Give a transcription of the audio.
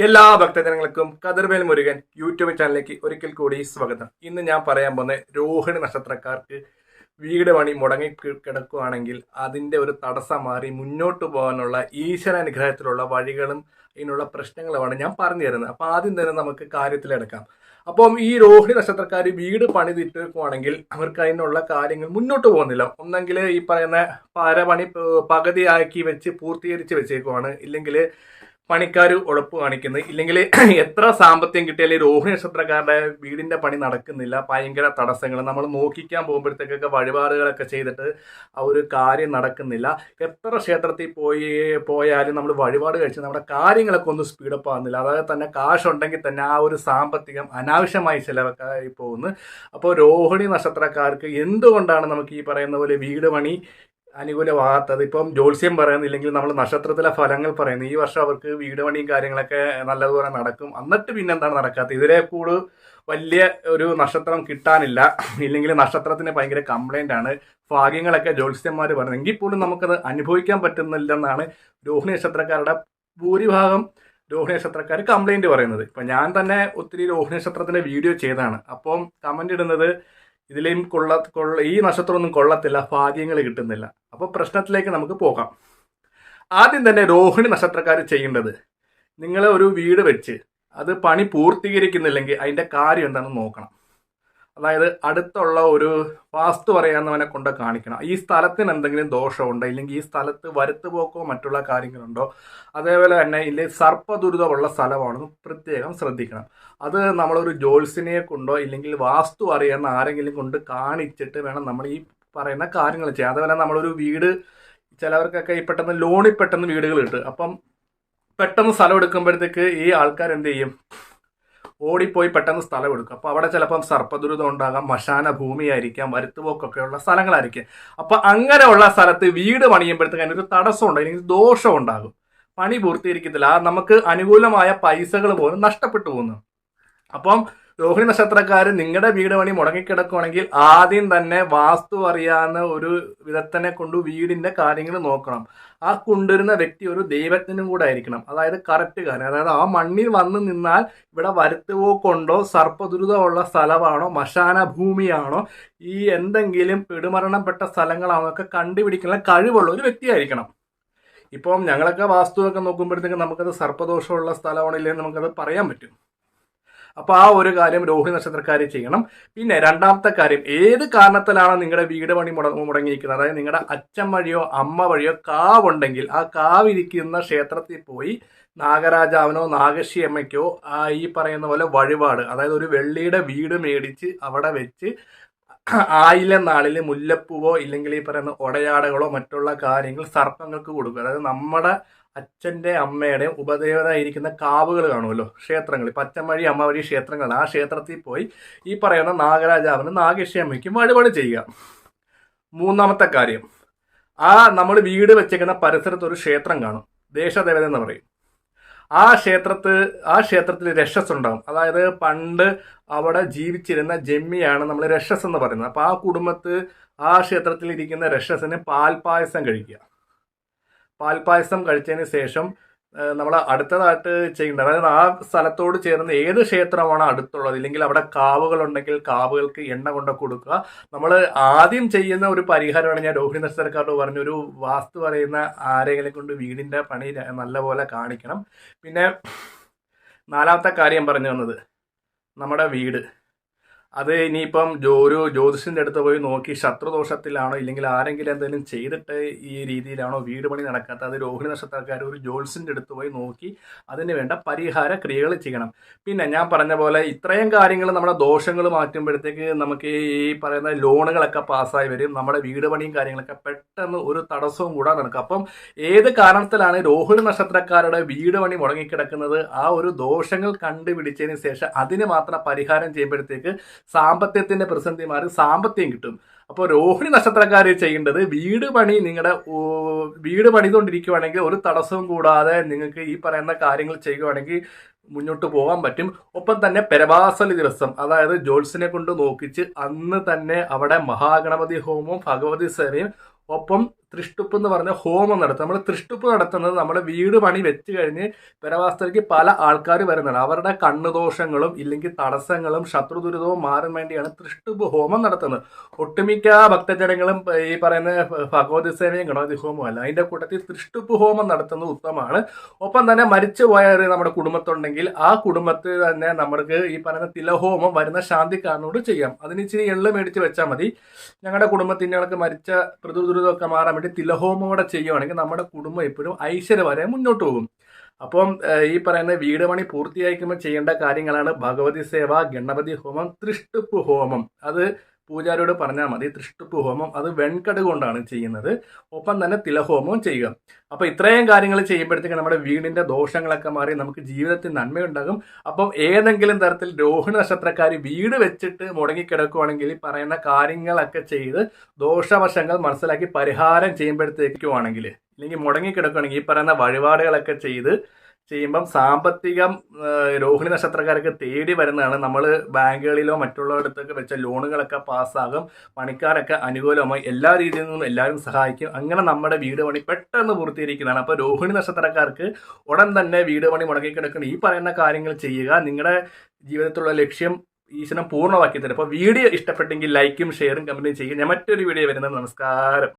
എല്ലാ ഭക്തജനങ്ങൾക്കും കതിർവേൽ മുരുകൻ യൂട്യൂബ് ചാനലിലേക്ക് ഒരിക്കൽ കൂടി സ്വാഗതം. ഇന്ന് ഞാൻ പറയാൻ പോകുന്ന രോഹിണി നക്ഷത്രക്കാർക്ക് വീട് പണി മുടങ്ങി കിടക്കുകയാണെങ്കിൽ അതിൻ്റെ ഒരു തടസ്സം മാറി മുന്നോട്ട് പോകാനുള്ള ഈശ്വര അനുഗ്രഹത്തിലുള്ള വഴികളും അതിനുള്ള പ്രശ്നങ്ങളുമാണ് ഞാൻ പറഞ്ഞു തരുന്നത്. അപ്പോൾ ആദ്യം തന്നെ നമുക്ക് കാര്യത്തിലെടുക്കാം. അപ്പം ഈ രോഹിണി നക്ഷത്രക്കാർ വീട് പണിതിട്ടുവാണെങ്കിൽ അവർക്ക് അതിനുള്ള കാര്യങ്ങൾ മുന്നോട്ട് പോകുന്നില്ല. ഒന്നെങ്കിൽ ഈ പറയുന്ന പരപണി പകുതിയാക്കി വെച്ച് പൂർത്തീകരിച്ച് വെച്ചേക്കുവാണ്, ഇല്ലെങ്കിൽ പണിക്കാർ ഉഴപ്പ് കാണിക്കുന്നത്, ഇല്ലെങ്കിൽ എത്ര സാമ്പത്തികം കിട്ടിയാലും രോഹിണി നക്ഷത്രക്കാരുടെ വീടിന്റെ പണി നടക്കുന്നില്ല. ഭയങ്കര തടസ്സങ്ങൾ. നമ്മൾ നോക്കിക്കാൻ പോകുമ്പോഴത്തേക്കൊക്കെ വഴിപാടുകളൊക്കെ ചെയ്തിട്ട് ആ ഒരു കാര്യം നടക്കുന്നില്ല. എത്ര ക്ഷേത്രത്തിൽ പോയാലും നമ്മൾ വഴിപാട് കഴിച്ച് നമ്മുടെ കാര്യങ്ങളൊക്കെ ഒന്ന് സ്പീഡപ്പ് ആകുന്നില്ല. അതായത് തന്നെ കാശ് ഉണ്ടെങ്കിൽ തന്നെ ആ ഒരു സാമ്പത്തികം അനാവശ്യമായി ചിലവൊക്കെ പോകുന്നു. അപ്പോൾ രോഹിണി നക്ഷത്രക്കാർക്ക് എന്തുകൊണ്ടാണ് നമുക്ക് ഈ പറയുന്ന പോലെ വീട് പണി അനുകൂലമാകാത്തത്? ഇപ്പം ജ്യോത്സ്യം പറയുന്നില്ലെങ്കിൽ നമ്മൾ നക്ഷത്രത്തിലെ ഫലങ്ങൾ പറയുന്നു. ഈ വർഷം അവർക്ക് വീട് പണിയും കാര്യങ്ങളൊക്കെ നല്ലതുപോലെ നടക്കും. എന്നിട്ട് പിന്നെന്താണ് നടക്കാത്തത്? ഇതിലെ കൂടുതൽ വലിയ ഒരു നക്ഷത്രം കിട്ടാനില്ല, ഇല്ലെങ്കിൽ നക്ഷത്രത്തിന് ഭയങ്കര കംപ്ലൈൻ്റ് ആണ്. ഭാഗ്യങ്ങളൊക്കെ ജ്യോത്സ്യന്മാർ പറയുന്നത് എങ്കിൽ പോലും നമുക്കത് അനുഭവിക്കാൻ പറ്റുന്നില്ലെന്നാണ് രോഹിണി നക്ഷത്രക്കാരുടെ ഭൂരിഭാഗം രോഹിണി നക്ഷത്രക്കാർ കംപ്ലൈൻറ്റ് പറയുന്നത്. ഇപ്പം ഞാൻ തന്നെ ഒത്തിരി രോഹിണി നക്ഷത്രത്തിൻ്റെ വീഡിയോ ചെയ്തതാണ്. അപ്പം കമൻ്റ് ഇടുന്നത് ഇതിലേയും ഈ നക്ഷത്രമൊന്നും കൊള്ളത്തില്ല, ഭാഗ്യങ്ങൾ കിട്ടുന്നില്ല. അപ്പോൾ പ്രശ്നത്തിലേക്ക് നമുക്ക് പോകാം. ആദ്യം തന്നെ രോഹിണി നക്ഷത്രക്കാർ ചെയ്യേണ്ടത്, നിങ്ങൾ ഒരു വീട് വെച്ച് അത് പണി പൂർത്തീകരിക്കുന്നില്ലെങ്കിൽ അതിൻ്റെ കാര്യം എന്താണെന്ന് നോക്കണം. അതായത് അടുത്തുള്ള ഒരു വാസ്തു പറയാവുന്നവനെ കൊണ്ട് കാണിക്കണം. ഈ സ്ഥലത്തിന് എന്തെങ്കിലും ദോഷമുണ്ടോ, ഇല്ലെങ്കിൽ ഈ സ്ഥലത്ത് വരുത്തുപോക്കോ മറ്റുള്ള കാര്യങ്ങളുണ്ടോ, അതേപോലെ തന്നെ ഇല്ലെങ്കിൽ സർപ്പദുരിതമുള്ള സ്ഥലമാണെന്ന് പ്രത്യേകം ശ്രദ്ധിക്കണം. അത് നമ്മളൊരു ജ്യോത്സ്യനെ കൊണ്ടോ ഇല്ലെങ്കിൽ വാസ്തു അറിയാവുന്ന ആരെങ്കിലും കൊണ്ട് കാണിച്ചിട്ട് വേണം നമ്മൾ ഈ പറയുന്ന കാര്യങ്ങൾ ചെയ്യാം. അതുപോലെ നമ്മളൊരു വീട്, ചിലവർക്കൊക്കെ ഈ പെട്ടെന്ന് വീടുകൾ കിട്ടും. അപ്പം പെട്ടെന്ന് സ്ഥലം എടുക്കുമ്പോഴത്തേക്ക് ഈ ആൾക്കാർ എന്ത് ചെയ്യും, ഓടിപ്പോയി പെട്ടെന്ന് സ്ഥലം എടുക്കും. അപ്പോൾ അവിടെ ചിലപ്പം സർപ്പദുരിതം ഉണ്ടാകാം, മശാന ഭൂമിയായിരിക്കാം, വരുത്തുപോക്കൊക്കെയുള്ള സ്ഥലങ്ങളായിരിക്കും. അപ്പം അങ്ങനെയുള്ള സ്ഥലത്ത് വീട് പണിയുമ്പോഴത്തേക്ക് അതിനൊരു തടസ്സം ഉണ്ടാകും, അല്ലെങ്കിൽ ദോഷം ഉണ്ടാകും, പണി പൂർത്തീകരിക്കത്തില്ല. നമുക്ക് അനുകൂലമായ പൈസകൾ പോലും നഷ്ടപ്പെട്ടു പോകുന്നു. അപ്പം രോഹിണി നക്ഷത്രക്കാർ നിങ്ങളുടെ വീട് പണി മുടങ്ങിക്കിടക്കുകയാണെങ്കിൽ ആദ്യം തന്നെ വാസ്തു അറിയാവുന്ന ഒരു വിദഗ്ധനെ കൊണ്ട് വീടിന്റെ കാര്യങ്ങൾ നോക്കണം. ആ കൊണ്ടുവരുന്ന വ്യക്തി ഒരു ദൈവത്തിനും കൂടെ ആയിരിക്കണം. അതായത് കറക്റ്റ് കാര്യം, അതായത് ആ മണ്ണിൽ വന്ന് നിന്നാൽ ഇവിടെ വരുത്തുപോക്കുണ്ടോ, സർപ്പദുരിതമുള്ള സ്ഥലമാണോ, മശാന ഭൂമിയാണോ, ഈ എന്തെങ്കിലും പിടിമരണപ്പെട്ട സ്ഥലങ്ങളാണോ ഒക്കെ കണ്ടുപിടിക്കുന്ന കഴിവുള്ള ഒരു വ്യക്തിയായിരിക്കണം. ഇപ്പം ഞങ്ങളൊക്കെ വാസ്തുവൊക്കെ നോക്കുമ്പോഴത്തേക്ക് നമുക്കത് സർപ്പദോഷമുള്ള സ്ഥലമാണോ ഇല്ലെങ്കിൽ നമുക്കത് പറയാൻ പറ്റും. അപ്പോൾ ആ ഒരു കാര്യം രോഹിണി നക്ഷത്രക്കാർ ചെയ്യണം. പിന്നെ രണ്ടാമത്തെ കാര്യം, ഏത് കാരണത്തിലാണോ നിങ്ങളുടെ വീട് പണി മുടങ്ങിയിരിക്കുന്നത്, അതായത് നിങ്ങളുടെ അച്ഛൻ വഴിയോ അമ്മ വഴിയോ കാവുണ്ടെങ്കിൽ ആ കാവിരിക്കുന്ന ക്ഷേത്രത്തിൽ പോയി നാഗരാജാവിനോ നാഗശ്ശി അമ്മയ്ക്കോ ഈ പറയുന്ന പോലെ വഴിപാട്, അതായത് ഒരു വെള്ളിയുടെ വീട് മേടിച്ച് അവിടെ വെച്ച് ആയില്യം നാളിൽ മുല്ലപ്പൂവോ ഇല്ലെങ്കിൽ ഈ പറയുന്ന ഒടയാടകളോ മറ്റുള്ള കാര്യങ്ങൾ സർപ്പങ്ങൾക്ക് കൊടുക്കുക. അതായത് നമ്മുടെ അച്ഛൻ്റെ അമ്മയുടെയും ഉപദേവതയായിരിക്കുന്ന കാവുകൾ കാണുമല്ലോ, ക്ഷേത്രങ്ങൾ, ഇപ്പം അച്ഛൻ വഴി അമ്മ വഴി ക്ഷേത്രങ്ങൾ, ആ ക്ഷേത്രത്തിൽ പോയി ഈ പറയുന്ന നാഗരാജാവിന് നാഗേശ്വരി അമ്മയ്ക്കും വഴിപാട് ചെയ്യുക. മൂന്നാമത്തെ കാര്യം, നമ്മൾ വീട് വെച്ചേക്കുന്ന പരിസരത്ത് ഒരു ക്ഷേത്രം കാണും, ദേശദേവത എന്ന് പറയും. ആ ക്ഷേത്രത്തിൽ രക്ഷസ് ഉണ്ടാകും. അതായത് പണ്ട് അവിടെ ജീവിച്ചിരുന്ന ജമ്മിയാണ് നമ്മൾ രക്ഷസ് എന്ന് പറയുന്നത്. അപ്പോൾ ആ കുടുംബത്ത് ആ ക്ഷേത്രത്തിൽ ഇരിക്കുന്ന രക്ഷസിന് പാൽപ്പായസം കഴിക്കുക. പാൽപ്പായസം കഴിച്ചതിന് ശേഷം നമ്മൾ അടുത്തതായിട്ട് ചെയ്യേണ്ടത്, അതായത് ആ സ്ഥലത്തോട് ചേർന്ന് ഏത് ക്ഷേത്രമാണ് അടുത്തുള്ളത്, ഇല്ലെങ്കിൽ അവിടെ കാവുകളുണ്ടെങ്കിൽ കാവുകൾക്ക് എണ്ണ കൊണ്ട് കൊടുക്കുക. നമ്മൾ ആദ്യം ചെയ്യുന്ന ഒരു പരിഹാരമാണ് ഞാൻ രോഹിണി നക്ഷത്രക്കാരോട് പറഞ്ഞു, ഒരു വാസ്തു പറയുന്ന ആരെങ്കിലും കൊണ്ട് വീടിൻ്റെ പണി നല്ലപോലെ കാണിക്കണം. പിന്നെ നാലാമത്തെ കാര്യം പറഞ്ഞു വന്നത്, നമ്മുടെ വീട് അത് ഇനിയിപ്പം ഒരു ജ്യോതിഷൻ്റെ അടുത്ത് പോയി നോക്കി ശത്രുദോഷത്തിലാണോ ഇല്ലെങ്കിൽ ആരെങ്കിലും എന്തെങ്കിലും ചെയ്തിട്ട് ഈ രീതിയിലാണോ വീട് പണി നടക്കാത്തത്, അത് രോഹിണി നക്ഷത്രക്കാർ ഒരു ജ്യോതിഷൻ്റെ അടുത്ത് പോയി നോക്കി അതിന് വേണ്ട പരിഹാര ക്രിയകൾ ചെയ്യണം. പിന്നെ ഞാൻ പറഞ്ഞ പോലെ ഇത്രയും കാര്യങ്ങൾ നമ്മുടെ ദോഷങ്ങൾ മാറ്റുമ്പോഴത്തേക്ക് നമുക്ക് ഈ പറയുന്ന ലോണുകളൊക്കെ പാസ്സായി വരും. നമ്മുടെ വീട് പണിയും കാര്യങ്ങളൊക്കെ പെട്ടെന്ന് ഒരു തടസ്സവും കൂടാതെ നടക്കും. അപ്പം ഏത് കാരണത്തിലാണ് രോഹിണി നക്ഷത്രക്കാരുടെ വീട് പണി മുടങ്ങിക്കിടക്കുന്നത്, ആ ഒരു ദോഷങ്ങൾ കണ്ടുപിടിച്ചതിന് ശേഷം അതിന് മാത്രം പരിഹാരം ചെയ്യുമ്പോഴത്തേക്ക് സാമ്പത്തികത്തിന്റെ പ്രതിസന്ധി മാറി സാമ്പത്തികം കിട്ടും. അപ്പോൾ രോഹിണി നക്ഷത്രക്കാർ ചെയ്യേണ്ടത്, വീട് പണിതുകൊണ്ടിരിക്കുകയാണെങ്കിൽ ഒരു തടസ്സവും കൂടാതെ നിങ്ങൾക്ക് ഈ പറയുന്ന കാര്യങ്ങൾ ചെയ്യുകയാണെങ്കിൽ മുന്നോട്ട് പോകാൻ പറ്റും. ഒപ്പം തന്നെ പെരവാസലി ദിവസം, അതായത് ജ്യോത്സ്യനെ കൊണ്ട് നോക്കിച്ച് അന്ന് തന്നെ അവിടെ മഹാഗണപതി ഹോമവും ഭഗവതി സേവയും ഒപ്പം തൃഷ്ടുപ്പ് എന്ന് പറഞ്ഞ ഹോമം നടത്തും. നമ്മൾ തൃഷ്ടുപ്പ് നടത്തുന്നത് നമ്മുടെ വീട് പണി വെച്ച് കഴിഞ്ഞ് പെരവാസത്തിലേക്ക് പല ആൾക്കാർ വരുന്നതാണ്. അവരുടെ കണ്ണുദോഷങ്ങളും ഇല്ലെങ്കിൽ തടസ്സങ്ങളും ശത്രുദുരിതവും മാറാൻ വേണ്ടിയാണ് തൃഷ്ടുപ്പ് ഹോമം നടത്തുന്നത്. ഒട്ടുമിക്ക ഭക്തജനങ്ങളും ഈ പറയുന്ന ഭഗവതി സേവയും ഗണപതി ഹോമവും അല്ല, അതിന്റെ കൂട്ടത്തിൽ തൃഷ്ടുപ്പ് ഹോമം നടത്തുന്നത് ഉത്തമമാണ്. ഒപ്പം തന്നെ മരിച്ചുപോയ നമ്മുടെ കുടുംബത്തുണ്ടെങ്കിൽ ആ കുടുംബത്തിൽ തന്നെ നമ്മൾക്ക് ഈ പറയുന്ന തിലഹോമം വരുന്ന ശാന്തിക്കാരനോട് ചെയ്യാം. അതിന് ഇച്ചിരി എള്ള് മേടിച്ച് വെച്ചാൽ മതി. ഞങ്ങളുടെ കുടുംബത്തിനൊക്കെ മരിച്ച പ്രതിദുരിതമൊക്കെ മാറാൻ വേണ്ടി തിലഹോമം കൂടെ ചെയ്യുവാണെങ്കിൽ നമ്മുടെ കുടുംബം എപ്പോഴും ഐശ്വര്യവരെ മുന്നോട്ട് പോകും. അപ്പം ഈ പറയുന്ന വീട് പണി പൂർത്തിയാക്കുമ്പോൾ ചെയ്യേണ്ട കാര്യങ്ങളാണ് ഭഗവതി സേവ, ഗണപതി ഹോമം, തൃഷ്ടുപ്പ് ഹോമം. അത് പൂജാരിയോട് പറഞ്ഞാൽ മതി. തൃഷ്ടുപ്പ് ഹോമം അത് വെൺകട് കൊണ്ടാണ് ചെയ്യുന്നത്. ഒപ്പം തന്നെ തിലഹോമവും ചെയ്യുക. അപ്പൊ ഇത്രയും കാര്യങ്ങൾ ചെയ്യുമ്പോഴത്തേക്ക് നമ്മുടെ വീടിന്റെ ദോഷങ്ങളൊക്കെ മാറി നമുക്ക് ജീവിതത്തിൽ നന്മയുണ്ടാകും. അപ്പം ഏതെങ്കിലും തരത്തിൽ രോഹിണി നക്ഷത്രക്കാർ വീട് വെച്ചിട്ട് മുടങ്ങിക്കിടക്കുവാണെങ്കിൽ ഈ പറയുന്ന കാര്യങ്ങളൊക്കെ ചെയ്ത് ദോഷവശങ്ങൾ മനസ്സിലാക്കി പരിഹാരം ചെയ്യുമ്പോഴത്തേക്കുവാണെങ്കിൽ ഇല്ലെങ്കിൽ മുടങ്ങിക്കിടക്കുകയാണെങ്കിൽ ഈ പറയുന്ന വഴിപാടുകളൊക്കെ ചെയ്യുമ്പം സാമ്പത്തികം രോഹിണി നക്ഷത്രക്കാർക്ക് തേടി വരുന്നതാണ്. നമ്മൾ ബാങ്കുകളിലോ മറ്റുള്ളവരടുത്തൊക്കെ വെച്ച ലോണുകളൊക്കെ പാസ്സാകും. പണിക്കാരൊക്കെ അനുകൂലമായി എല്ലാ രീതിയിൽ നിന്നും എല്ലാവരും സഹായിക്കും. അങ്ങനെ നമ്മുടെ വീട് പണി പെട്ടെന്ന് പൂർത്തീകരിക്കുന്നതാണ്. അപ്പോൾ രോഹിണി നക്ഷത്രക്കാർക്ക് ഉടൻ തന്നെ വീട് പണി മുടങ്ങിക്കിടക്കുന്ന ഈ പറയുന്ന കാര്യങ്ങൾ ചെയ്യുക. നിങ്ങളുടെ ജീവിതത്തിലുള്ള ലക്ഷ്യം ഈശ്വരൻ പൂർണ്ണമാക്കി തരും. അപ്പോൾ വീഡിയോ ഇഷ്ടപ്പെട്ടെങ്കിൽ ലൈക്കും ഷെയറും കമന്റും ചെയ്യുക. ഞാൻ മറ്റൊരു വീഡിയോ വരുന്നത്. നമസ്കാരം.